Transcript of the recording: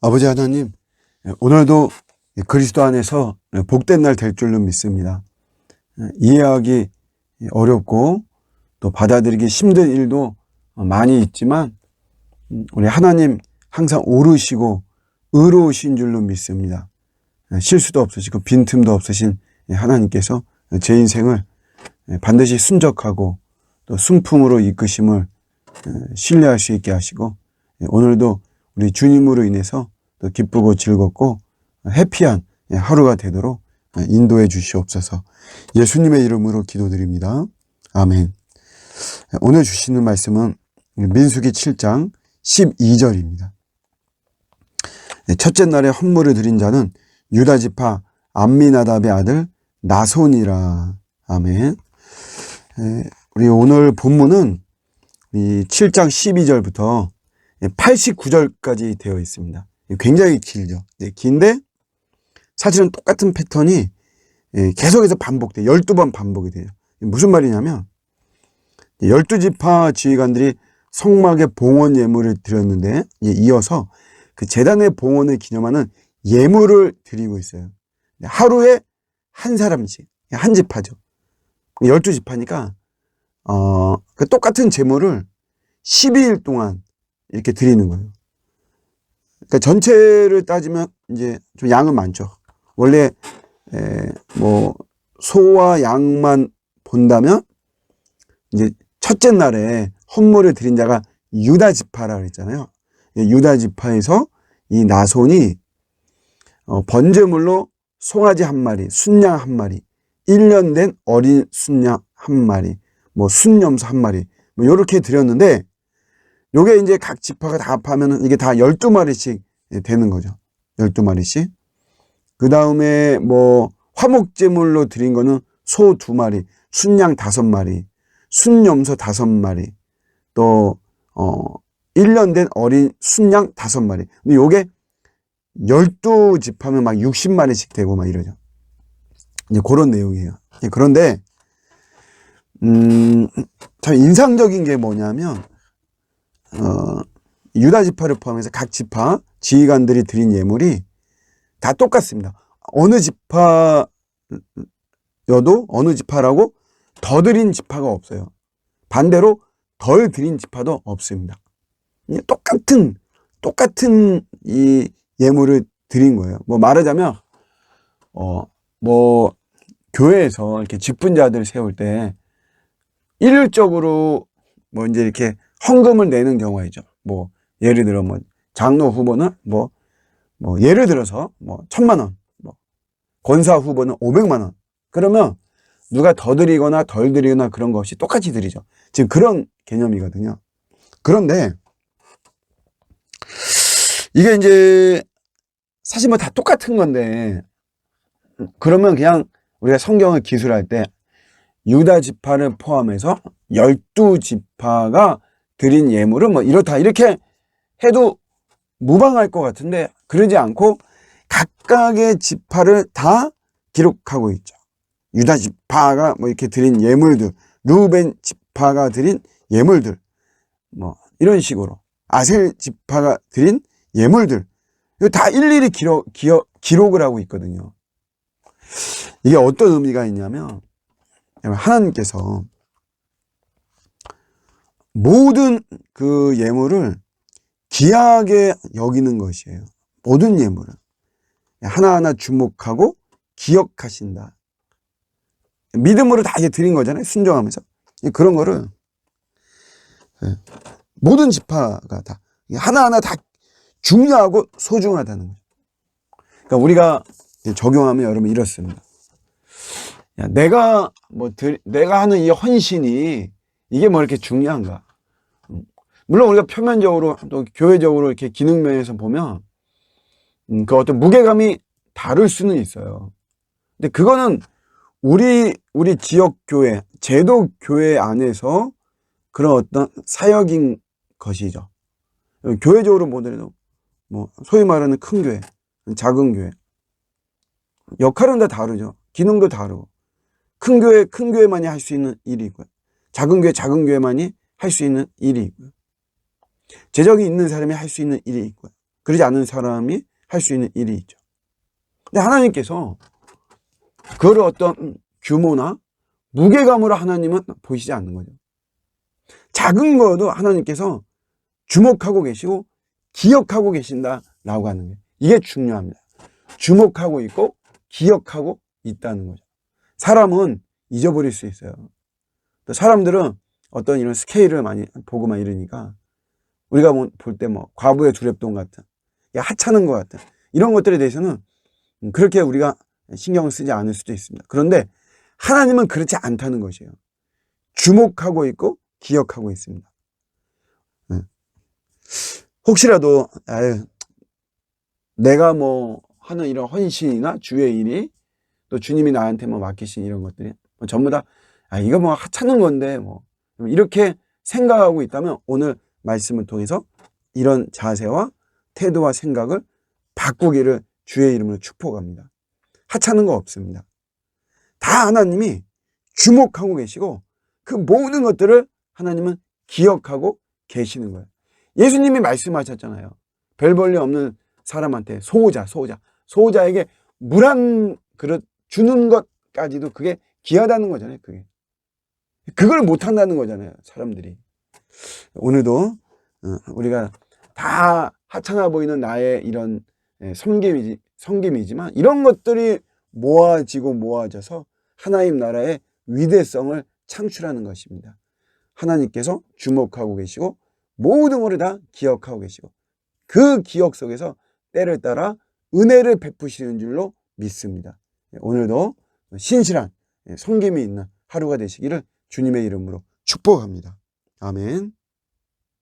아버지 하나님, 오늘도 그리스도 안에서 복된 날 될 줄로 믿습니다. 이해하기 어렵고 또 받아들이기 힘든 일도 많이 있지만 우리 하나님 항상 옳으시고 의로우신 줄로 믿습니다. 실수도 없으시고 빈틈도 없으신 하나님께서 제 인생을 반드시 순적하고 또 순풍으로 이끄심을 신뢰할 수 있게 하시고, 오늘도 우리 주님으로 인해서 또 기쁘고 즐겁고 해피한 하루가 되도록 인도해 주시옵소서. 예수님의 이름으로 기도드립니다. 아멘. 오늘 주시는 말씀은 민수기 7장 12절입니다. 첫째 날에 헌물을 드린 자는 유다 지파 암미나답의 아들 나손이라. 아멘. 우리 오늘 본문은 이 7장 12절부터 89절까지 되어 있습니다. 굉장히 길죠. 긴데 사실은 똑같은 패턴이 계속해서 반복돼요. 12번 반복이 돼요. 무슨 말이냐면 12지파 지휘관들이 성막에 봉헌 예물을 드렸는데 이어서 그 제단의 봉헌을 기념하는 예물을 드리고 있어요. 하루에 한 사람씩, 한 지파죠. 12지파니까 그 똑같은 제물을 12일 동안 이렇게 드리는 거예요. 그러니까 전체를 따지면 이제 좀 양은 많죠. 원래 뭐 소와 양만 본다면 이제 첫째 날에 헌물을 드린 자가 유다 지파라 그랬잖아요. 유다 지파에서 이 나손이 번제물로 송아지 한 마리, 순양 한 마리, 1년 된 어린 순양 한 마리, 뭐 순염소 한 마리, 뭐 요렇게 드렸는데, 요게 이제 각 지파가 다 합하면은 이게 다 12마리씩 되는 거죠. 12마리씩. 그 다음에 뭐 화목제물로 드린 거는 소 2마리, 순양 5마리, 순염소 5마리, 또 1년 된 어린 순양 5마리. 근데 요게 12지파면 막 60마리씩 되고 막 이러죠. 이제 그런 내용이에요. 그런데 참 인상적인 게 뭐냐면 유다 지파를 포함해서 각 지파 지휘관들이 드린 예물이 다 똑같습니다. 어느 지파여도 어느 지파라고 더 드린 지파가 없어요. 반대로 덜 드린 지파도 없습니다. 똑같은 이 예물을 드린 거예요. 뭐 말하자면 뭐 교회에서 이렇게 직분자들 세울 때 일률적으로 뭐 이제 이렇게 헌금을 내는 경우가 있죠. 뭐 예를 들어 뭐 장로 후보는 뭐 예를 들어서 뭐 1,000만 원, 뭐 권사 후보는 500만 원. 그러면 누가 더 드리거나 덜 드리거나 그런 거 없이 똑같이 드리죠. 지금 그런 개념이거든요. 그런데 이게 이제 사실 뭐 다 똑같은 건데, 그러면 그냥 우리가 성경을 기술할 때 유다 지파를 포함해서 12지파가 드린 예물은 뭐 이렇다 이렇게 해도 무방할 것 같은데, 그러지 않고 각각의 지파를 다 기록하고 있죠. 유다 지파가 뭐 이렇게 드린 예물들, 루벤 지파가 드린 예물들, 뭐 이런 식으로 아셀 지파가 드린 예물들, 이거 다 일일이 기록을 하고 있거든요. 이게 어떤 의미가 있냐면, 하나님께서 모든 그 예물을 귀하게 여기는 것이에요. 모든 예물을 하나하나 주목하고 기억하신다. 믿음으로 다 드린 거잖아요. 순종하면서. 그런 거를 모든 지파가 다 하나하나 다 중요하고 소중하다는 거죠. 그러니까 우리가 적용하면 여러분 이렇습니다. 내가 하는 이 헌신이 이게 뭐 이렇게 중요한가? 물론 우리가 표면적으로 또 교회적으로 이렇게 기능면에서 보면 그 어떤 무게감이 다를 수는 있어요. 근데 그거는 우리 지역 교회, 제도 교회 안에서 그런 어떤 사역인 것이죠. 교회적으로 보더라도 뭐 소위 말하는 큰 교회, 작은 교회 역할은 다 다르죠. 기능도 다르고, 큰 교회만이 할 수 있는 일이 있고요. 작은 교회만이 할 수 있는 일이 있고요. 재정이 있는 사람이 할 수 있는 일이 있고요. 그러지 않은 사람이 할 수 있는 일이 있죠. 근데 하나님께서 그걸 어떤 규모나 무게감으로 하나님은 보시지 않는 거죠. 작은 거도 하나님께서 주목하고 계시고 기억하고 계신다라고 하는 거예요. 이게 중요합니다. 주목하고 있고 기억하고 있다는 거죠. 사람은 잊어버릴 수 있어요. 또 사람들은 어떤 이런 스케일을 많이 보고만 이러니까 우리가 볼 때 뭐 과부의 두렵동 같은, 하찮은 것 같은 이런 것들에 대해서는 그렇게 우리가 신경을 쓰지 않을 수도 있습니다. 그런데 하나님은 그렇지 않다는 것이에요. 주목하고 있고 기억하고 있습니다. 혹시라도 내가 뭐 하는 이런 헌신이나 주의 일이, 또 주님이 나한테 뭐 맡기신 이런 것들이 전부 다 이거 뭐 하찮은 건데 뭐 이렇게 생각하고 있다면 오늘 말씀을 통해서 이런 자세와 태도와 생각을 바꾸기를 주의 이름으로 축복합니다. 하찮은 거 없습니다. 다 하나님이 주목하고 계시고 그 모든 것들을 하나님은 기억하고 계시는 거예요. 예수님이 말씀하셨잖아요. 별 볼일 없는 사람한테 소호자에게 물 한 그릇 주는 것까지도 그게 귀하다는 거잖아요. 그걸 못한다는 거잖아요. 사람들이. 오늘도 우리가 다 하찮아 보이는 나의 이런 섬김이지만 이런 것들이 모아져서 하나님 나라의 위대성을 창출하는 것입니다. 하나님께서 주목하고 계시고 모든 것을 다 기억하고 계시고 그 기억 속에서 때를 따라 은혜를 베푸시는 줄로 믿습니다. 오늘도 신실한 섬김이 있는 하루가 되시기를 주님의 이름으로 축복합니다. 아멘.